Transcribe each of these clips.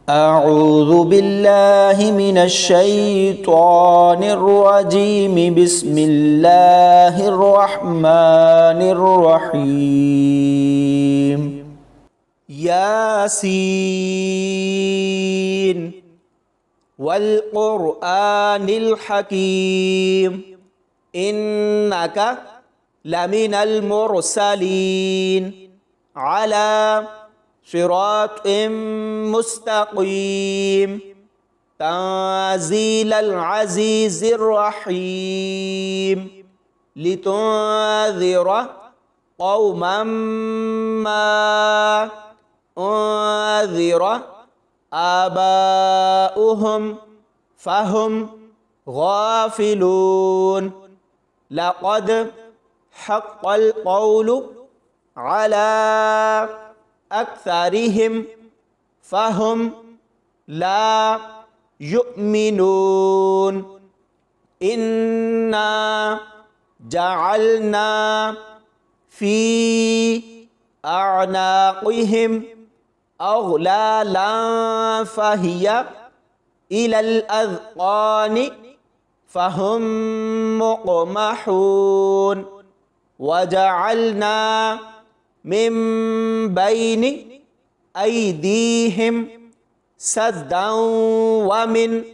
أعوذ بالله من الشيطان الرجيم بسم الله الرحمن الرحيم ياسين والقرآن الحكيم إنك لمن المرسلين على صراط مستقيم تنزيل العزيز الرحيم لتنذر قوما ما أنذر آباؤهم فهم غافلون لقد حق القول على أكثرهم فهم لا يؤمنون إنا جعلنا في أعناقهم أغلالا فهي إلى الأذقان فهم مقمحون وجعلنا من بين أيديهم سدا ومن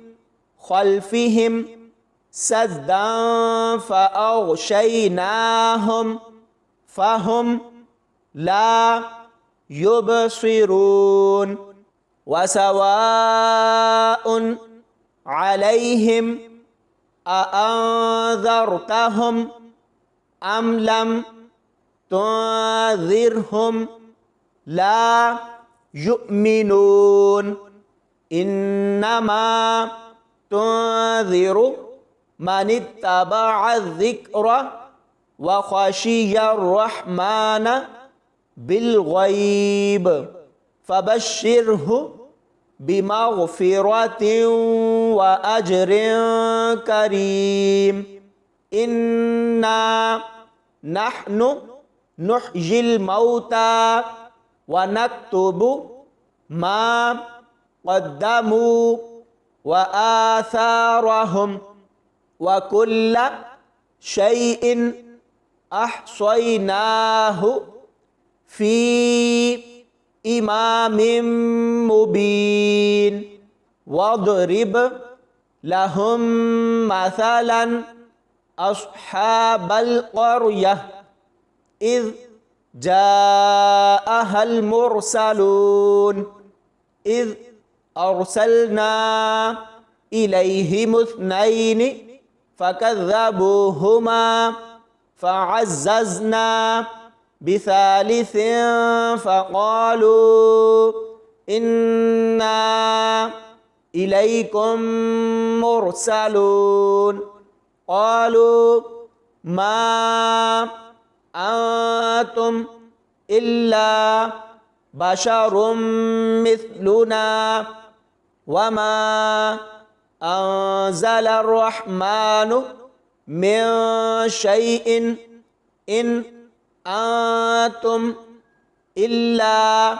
خلفهم سدا فأغشيناهم فهم لا يبصرون وسواء عليهم أأنذرتهم أم لم تنذرهم لا يؤمنون إنما تنذر من اتبع الذكر وخشي الرحمن بالغيب فبشره بمغفرة وأجر كريم إنا نحن نحيي الموتى ونكتب ما قدموا وآثارهم وكل شيء أحصيناه في إمام مبين واضرب لهم مثلا أصحاب القرية إذ جاءها المرسلون إذ أرسلنا إليهم اثنين فكذبوهما فعززنا بثالث فقالوا إنا إليكم مرسلون قالوا ما أنتم إلا بشر مثلنا وما أنزل الرحمن من شيء إن أنتم إلا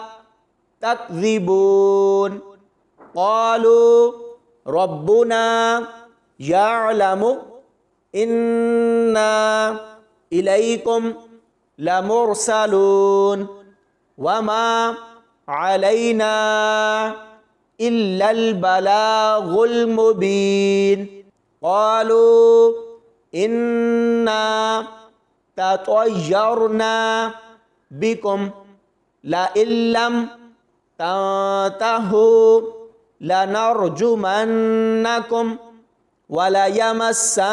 تكذبون قالوا ربنا يعلم إنا إليكم لمرسلون وما علينا إلا البلاغ المبين قالوا إنا تطيرنا بكم لئن لم تنتهوا لنرجمنكم وليمسنكم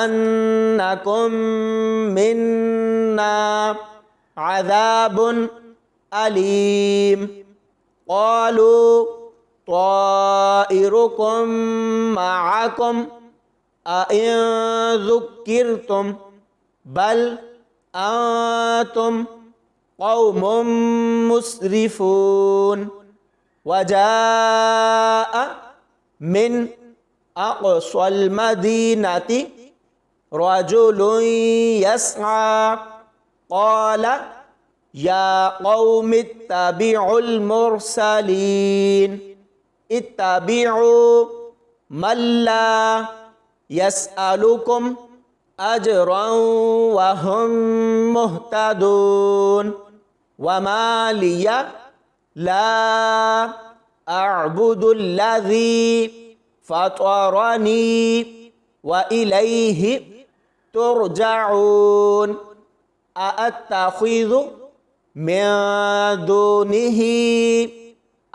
منا عذاب أليم قالوا طائركم معكم أئن ذكرتم بل أنتم قوم مسرفون وجاء من أقصى المدينة رجل يسعى قال يا قوم اتبعوا المرسلين اتبعوا من لا يسألكم أجرا وهم مهتدون وما لي لا أعبد الذي فطرني وإليه ترجعون أأتخذ من دونه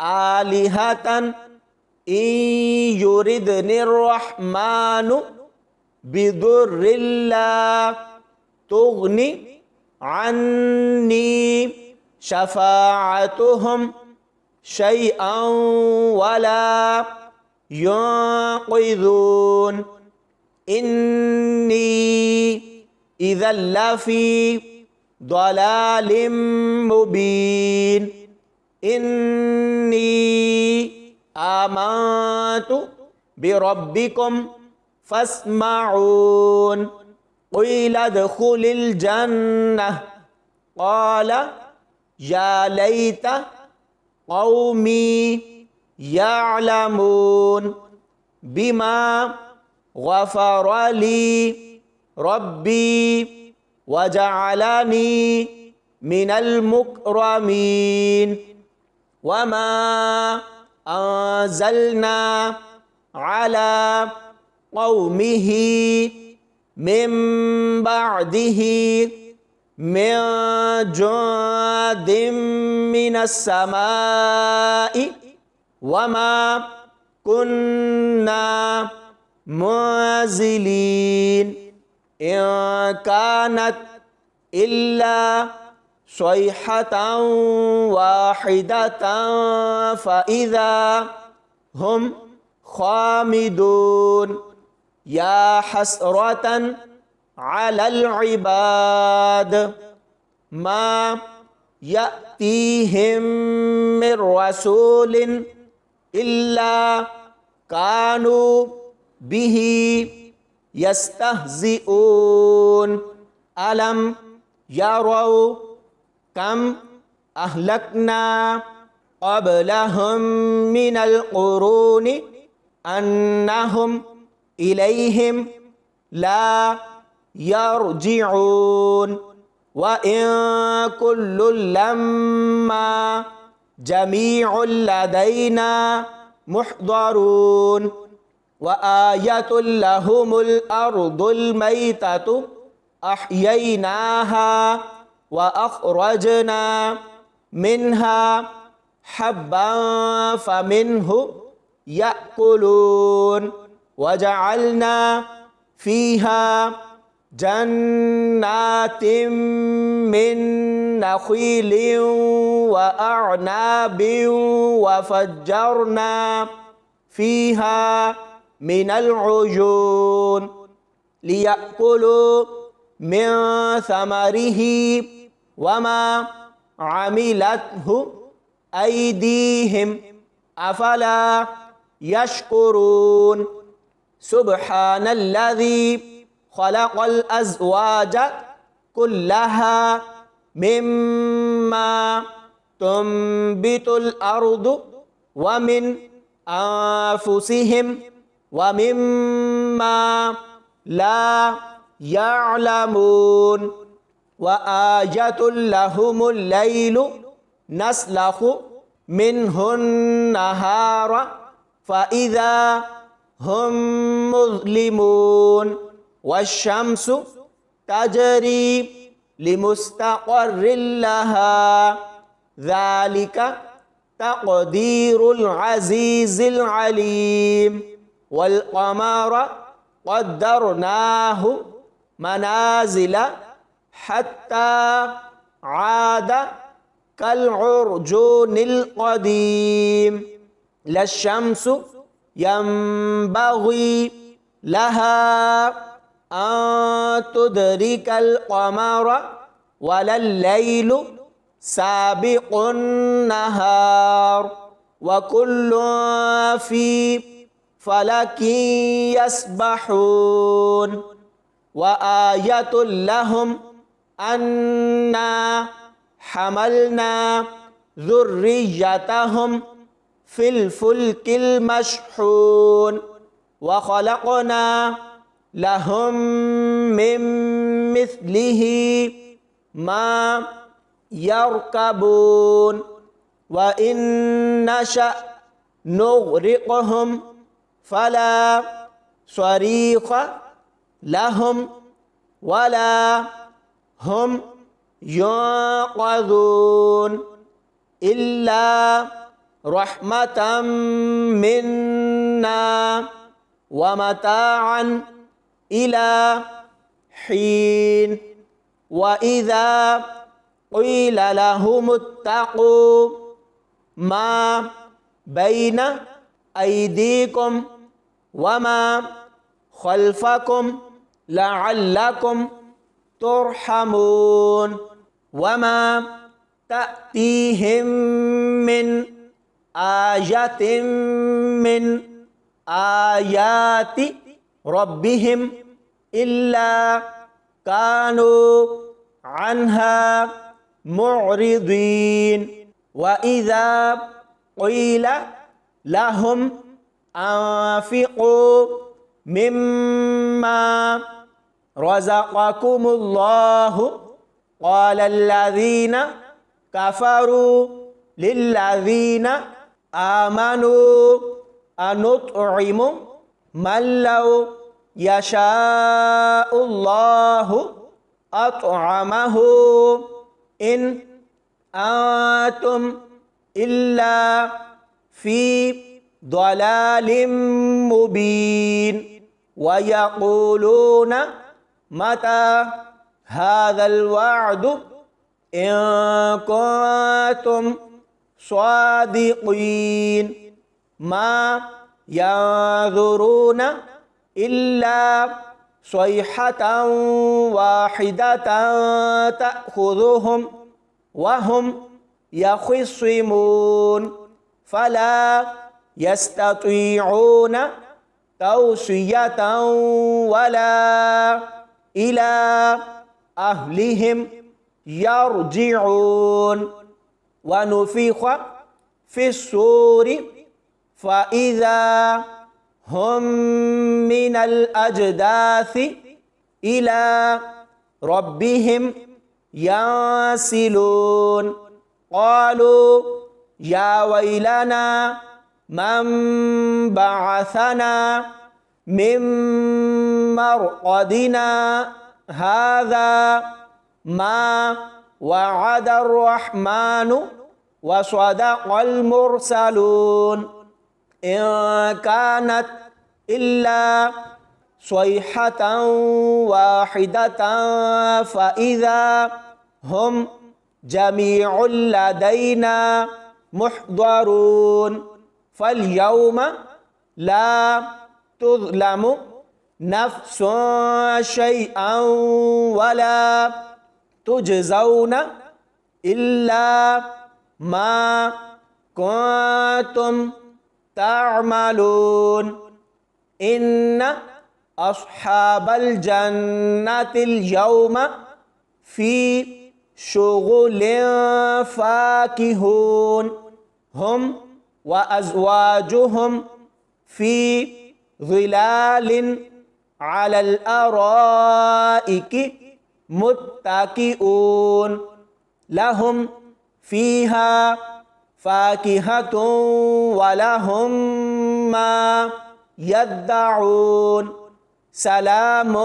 آلهة إن يردني الرحمن بضر لا تغني عني شفاعتهم شيئا ولا ينقذون إني إذا لفي ضلال مبين إني آمنت بربكم فاسمعون قيل ادخل الجنة قال يا ليت قومي يعلمون بما غفر لي ربي وجعلني من المكرمين وما أنزلنا على قومه من بعده من جند من السماء وما كنا منزلين إن كانت إلا صيحة واحدة فإذا هم خامدون يا حسرة على العباد ما يأتيهم من رسول إلا كانوا به يستهزئون ألم يروا كم أهلكنا قبلهم من القرون أنهم إليهم لا يرجعون وإن كل لما جميع لدينا محضرون وآية لهم الأرض الميتة أحييناها وأخرجنا منها حبا فمنه يأكلون وجعلنا فيها جنات من نخيل وأعناب وفجرنا فيها من العيون ليأكلوا من ثمره وما عملته أيديهم أفلا يشكرون سبحان الذي خلق الأزواج كلها مما تنبت الأرض ومن أنفسهم ومما لا يعلمون وآية لهم الليل نسلخ منه النهار فإذا هم مظلمون والشمس تجري لمستقر لها ذلك تقدير العزيز العليم والقمر قدرناه منازل حتى عاد كالعرجون القديم لا الشمس ينبغي لها أن تدرك القمر ولا الليل سابق النهار وكل في فلك يسبحون وآية لهم أنا حملنا ذريتهم في الفلك المشحون وخلقنا لهم من مثله ما يركبون وإن نشأ نغرقهم فلا صريخ لهم ولا هم ينقذون إلا رحمة منا ومتاعا إلى حين وإذا قيل لهم اتقوا ما بين أيديكم وما خلفكم لعلكم ترحمون وما تأتيهم من آية من آيات ربهم إلا كانوا عنها معرضين وإذا قيل لهم أنفقوا مما رزقكم الله قال الذين كفروا للذين آمنوا أنطعم من لو يشاء الله أطعمه إن أنتم إلا في ضلال مبين ويقولون متى هذا الوعد إن كنتم صادقين ما ينظرون إلا صيحة واحدة تأخذهم وهم يخصمون فلا يستطيعون توصية ولا إلى أهلهم يرجعون ونفخ في الصور فإذا هم من الأجداث إلى ربهم ينسلون قالوا يا ويلنا من بعثنا من مرقدنا هذا ما وعد الرحمن وصدق المرسلون إن كانت إلا صيحة واحدة فإذا هم جميع لدينا محضرون فاليوم لا تظلم نفس شيئا ولا تجزون إلا ما كنتم تعملون إن أصحاب الجنة اليوم في شغل فاكهون هم وأزواجهم في ظلال على الأرائك متكئون لهم فيها فاكهة ولهم ما يدعون سلام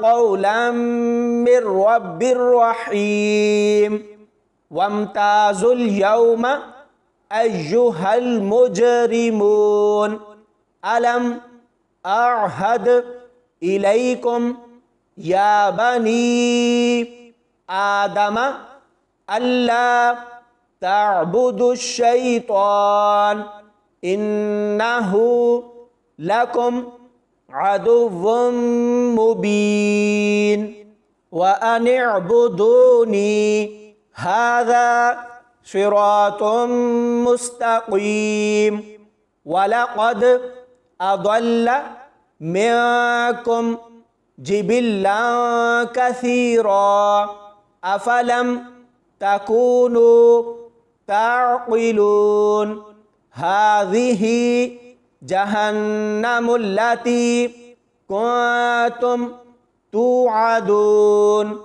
قولا من رب رحيم وامتازوا اليوم أيها المجرمون ألم أعهد إليكم يا بني آدم ألا تعبدوا الشيطان إنه لكم عدو مبين وأن اعبدوني هذا صراط مستقيم ولقد أضل منكم جبلا كثيرا أفلم تكونوا تعقلون هذه جهنم التي كنتم توعدون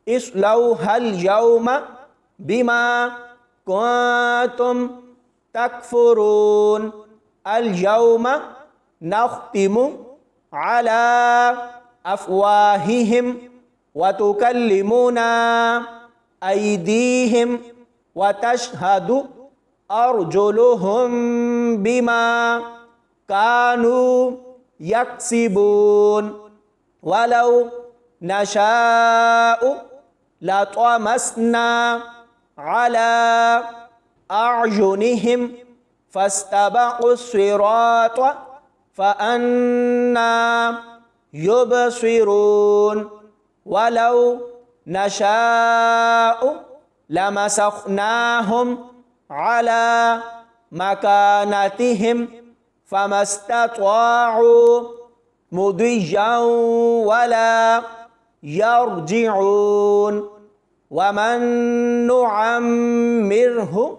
اصلوها اليوم بما كنتم تكفرون اليوم نختم على أفواههم وتكلمنا أيديهم وتشهد أرجلهم بما كانوا يكسبون ولو نشاء لطمسنا على أعينهم فاستبقوا الصراط فأنى يبصرون ولو نشاء لمسخناهم على مكانتهم فما استطاعوا مضيا ولا يرجعون ومن نعمره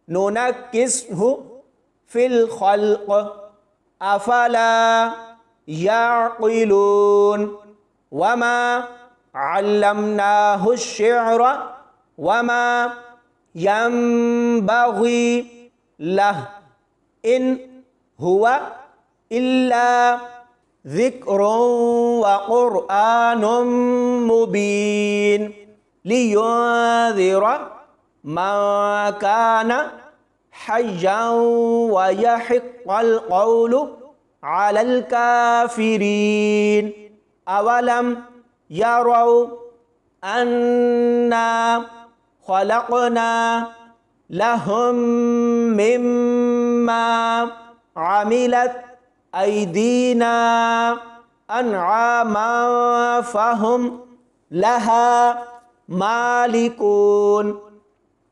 ننكسه في الخلق أفلا يعقلون وما علمناه الشعر وما ينبغي له إن هو إلا ذكر وقرآن مبين لينذر من كان حيا ويحق القول على الكافرين أولم يروا أنا خلقنا لهم مما عملت أيدينا أنعاما فهم لها مالكون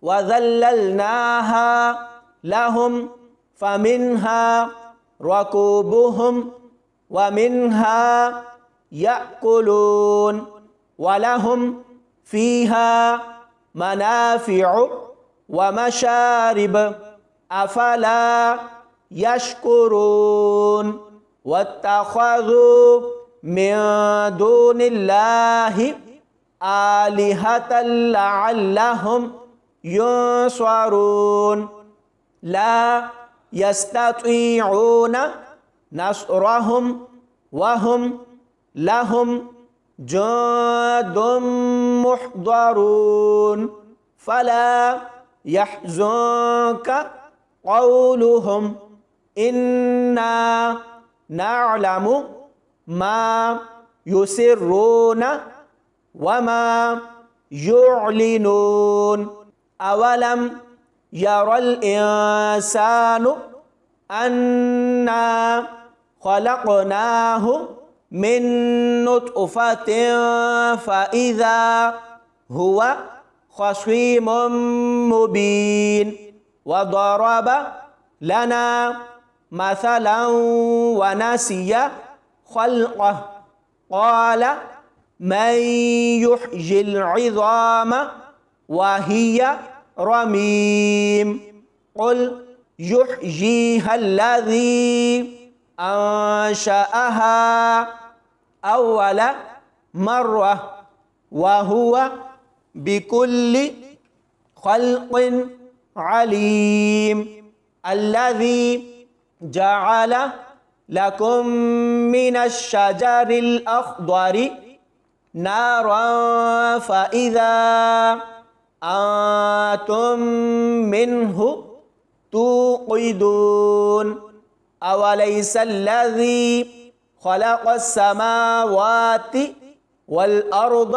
وذللناها لهم فمنها ركوبهم ومنها يأكلون ولهم فيها منافع ومشارب أفلا يشكرون واتخذوا من دون الله آلهة لعلهم ينصرون لا يستطيعون نصرهم وهم لهم جند محضرون فلا يحزنك قولهم إنا نعلم ما يسرون وما يعلنون أولم يرى الإنسان أنا خلقناه من نطفة فإذا هو خصيم مبين وضرب لنا مثلا ونسي خلقه قال من يحيي العظام وهي رميم قل يحييها الذي أنشأها أول مرة وهو بكل خلق عليم الذي جعل لكم من الشجر الأخضر نارا فإذا أنتم منه توقدون أوليس الذي خلق السماوات والأرض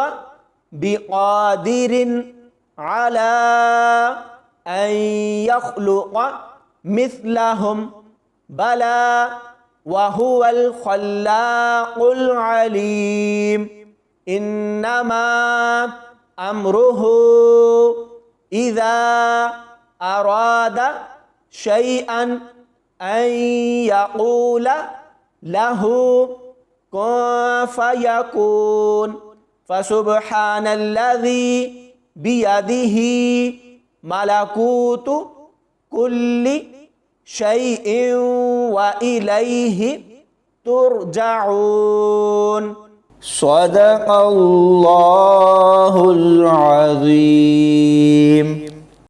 بقادر على أن يخلق مثلهم بلى وهو الخلاق العليم إنما أمره إذا أراد شيئا أن يقول له كن فيكون فسبحان الذي بيده ملكوت كل شيء وإليه ترجعون صدق الله العظيم